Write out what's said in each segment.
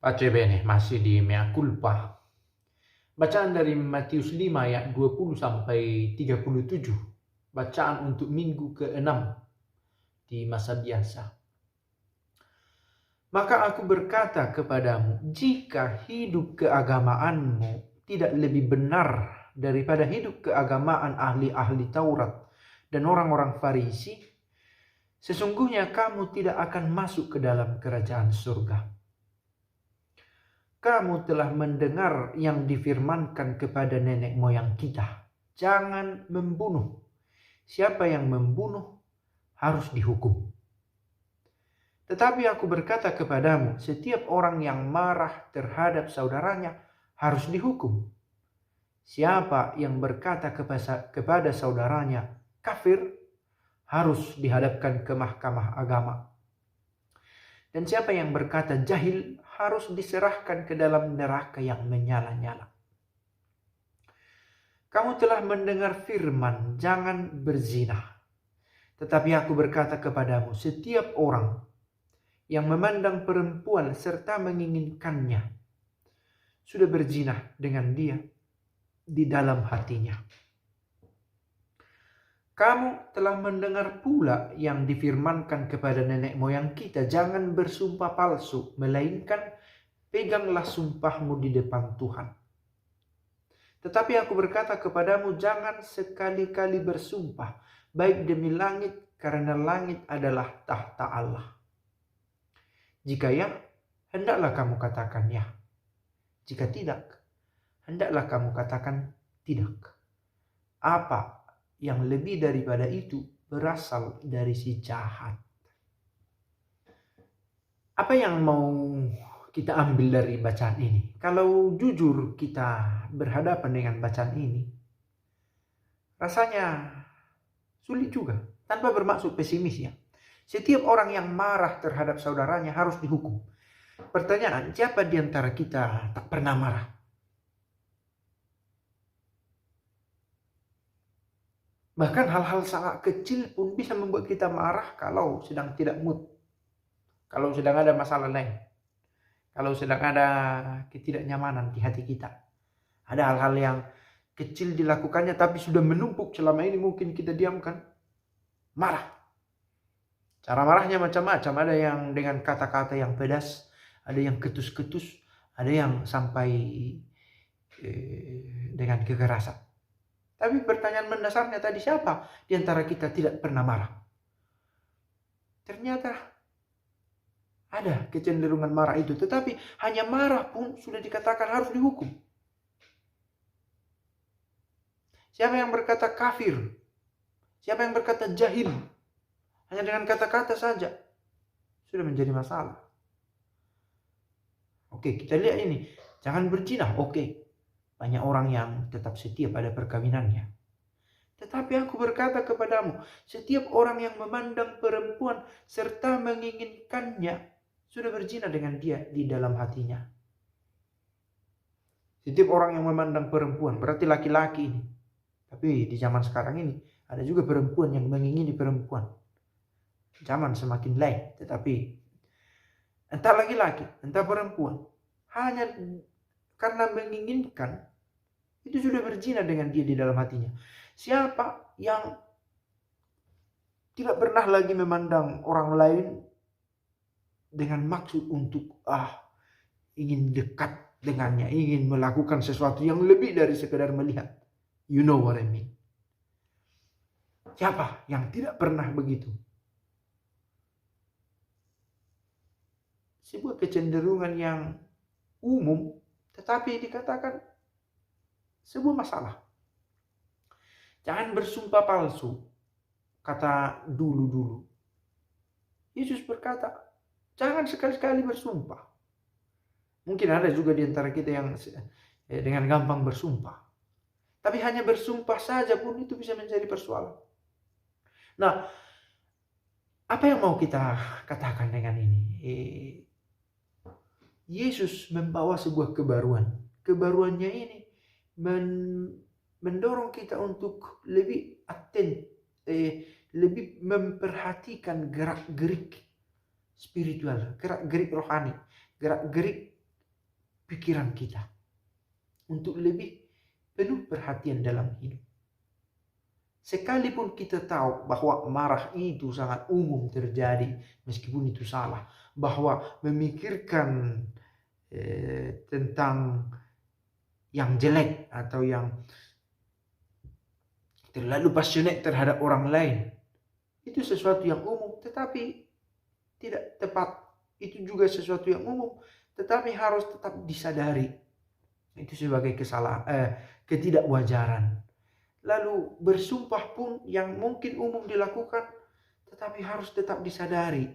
Pace bene, masih di mea culpa. Bacaan dari Matius 5 ayat 20 sampai 37. Bacaan untuk minggu ke-6 di masa biasa. Maka aku berkata kepadamu, jika hidup keagamaanmu tidak lebih benar daripada hidup keagamaan ahli-ahli Taurat dan orang-orang Farisi, sesungguhnya kamu tidak akan masuk ke dalam kerajaan surga. Kamu telah mendengar yang difirmankan kepada nenek moyang kita, jangan membunuh. Siapa yang membunuh harus dihukum. Tetapi aku berkata kepadamu, setiap orang yang marah terhadap saudaranya harus dihukum. Siapa yang berkata kepada saudaranya kafir harus dihadapkan ke mahkamah agama. Dan siapa yang berkata jahil harus diserahkan ke dalam neraka yang menyala-nyala. Kamu telah mendengar firman, jangan berzina. Tetapi aku berkata kepadamu, setiap orang yang memandang perempuan serta menginginkannya sudah berzina dengan dia di dalam hatinya. Kamu telah mendengar pula yang difirmankan kepada nenek moyang kita, jangan bersumpah palsu, melainkan peganglah sumpahmu di depan Tuhan. Tetapi aku berkata kepadamu, jangan sekali-kali bersumpah, baik demi langit, karena langit adalah tahta Allah. Jika ya, hendaklah kamu katakan ya. Jika tidak, hendaklah kamu katakan tidak. Apa yang lebih daripada itu berasal dari si jahat. Apa yang mau kita ambil dari bacaan ini? Kalau jujur kita berhadapan dengan bacaan ini, rasanya sulit juga, tanpa bermaksud pesimis ya. Setiap orang yang marah terhadap saudaranya harus dihukum. Pertanyaan, siapa di antara kita tak pernah marah? Bahkan hal-hal sangat kecil pun bisa membuat kita marah kalau sedang tidak mood. Kalau sedang ada masalah lain. Kalau sedang ada ketidaknyamanan di hati kita. Ada hal-hal yang kecil dilakukannya tapi sudah menumpuk selama ini mungkin kita diamkan. Marah. Cara marahnya macam-macam. Ada yang dengan kata-kata yang pedas. Ada yang ketus-ketus. Ada yang sampai dengan kekerasan. Tapi pertanyaan mendasarnya tadi, siapa di antara kita tidak pernah marah? Ternyata ada kecenderungan marah itu. Tetapi hanya marah pun sudah dikatakan harus dihukum. Siapa yang berkata kafir? Siapa yang berkata jahil? Hanya dengan kata-kata saja sudah menjadi masalah. Oke, kita lihat ini. Jangan berzina. Oke. Banyak orang yang tetap setia pada perkawinannya. Tetapi aku berkata kepadamu, setiap orang yang memandang perempuan serta menginginkannya sudah berzina dengan dia di dalam hatinya. Setiap orang yang memandang perempuan berarti laki-laki ini. Tapi di zaman sekarang ini ada juga perempuan yang mengingini perempuan. Zaman semakin lain, tetapi entah laki-laki, entah perempuan, hanya karena menginginkan, itu sudah berzina dengan dia di dalam hatinya. Siapa yang tidak pernah lagi memandang orang lain dengan maksud untuk ingin dekat dengannya, ingin melakukan sesuatu yang lebih dari sekedar melihat. You know what I mean. Siapa yang tidak pernah begitu? Sebuah kecenderungan yang umum, tetapi dikatakan sebuah masalah. Jangan bersumpah palsu, kata dulu-dulu. Yesus berkata, jangan sekali-kali bersumpah. Mungkin ada juga di antara kita yang dengan gampang bersumpah. Tapi hanya bersumpah saja pun itu bisa menjadi persoalan. Nah, apa yang mau kita katakan dengan ini? Yesus membawa sebuah kebaruan. Kebaruannya ini mendorong kita untuk lebih lebih memperhatikan gerak-gerik spiritual, gerak-gerik rohani, gerak-gerik pikiran kita untuk lebih penuh perhatian dalam hidup. Sekalipun kita tahu bahwa marah itu sangat umum terjadi, meskipun itu salah, bahwa memikirkan tentang yang jelek atau yang terlalu passionate terhadap orang lain, itu sesuatu yang umum, tetapi tidak tepat. Itu juga sesuatu yang umum, tetapi harus tetap disadari. Itu sebagai ketidakwajaran. Lalu bersumpah pun yang mungkin umum dilakukan, tetapi harus tetap disadari.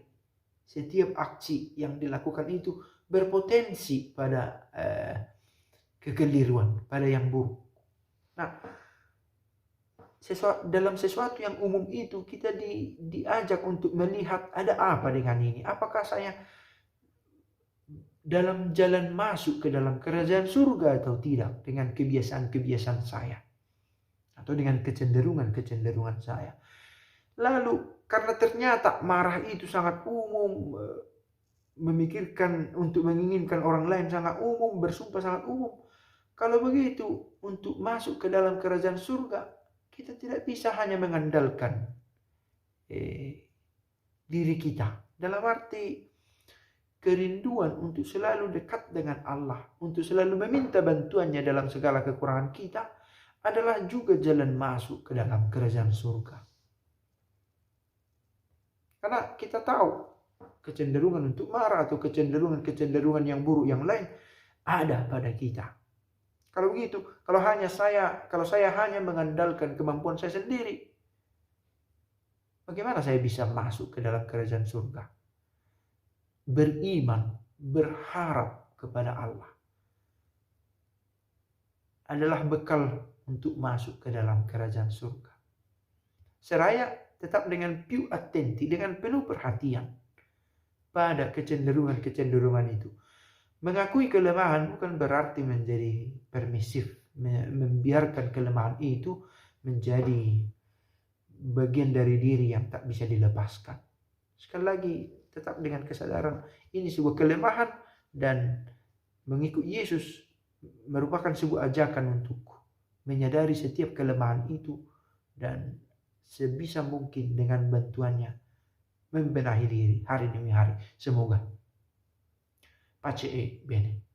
Setiap aksi yang dilakukan itu berpotensi pada kekeliruan, pada yang buruk. Nah, dalam sesuatu yang umum itu kita diajak untuk melihat ada apa dengan ini. Apakah saya dalam jalan masuk ke dalam kerajaan surga atau tidak dengan kebiasaan-kebiasaan saya, atau dengan kecenderungan-kecenderungan saya. Lalu karena ternyata marah itu sangat umum, memikirkan untuk menginginkan orang lain sangat umum, bersumpah sangat umum. Kalau begitu, untuk masuk ke dalam kerajaan surga, kita tidak bisa hanya mengandalkan diri kita. Dalam arti kerinduan untuk selalu dekat dengan Allah, untuk selalu meminta bantuannya dalam segala kekurangan kita, adalah juga jalan masuk ke dalam kerajaan surga. Karena kita tahu kecenderungan untuk marah atau kecenderungan yang buruk yang lain ada pada kita. Kalau begitu, kalau saya hanya mengandalkan kemampuan saya sendiri, bagaimana saya bisa masuk ke dalam kerajaan surga? Beriman, berharap kepada Allah adalah bekal untuk masuk ke dalam kerajaan surga. Seraya tetap dengan pure attenti, dengan penuh perhatian pada kecenderungan-kecenderungan itu. Mengakui kelemahan bukan berarti menjadi permisif, membiarkan kelemahan itu menjadi bagian dari diri yang tak bisa dilepaskan. Sekali lagi, tetap dengan kesadaran ini sebuah kelemahan, dan mengikut Yesus merupakan sebuah ajakan untuk menyadari setiap kelemahan itu dan sebisa mungkin dengan bantuannya membenahi diri hari demi hari. Semoga. Pace e bene.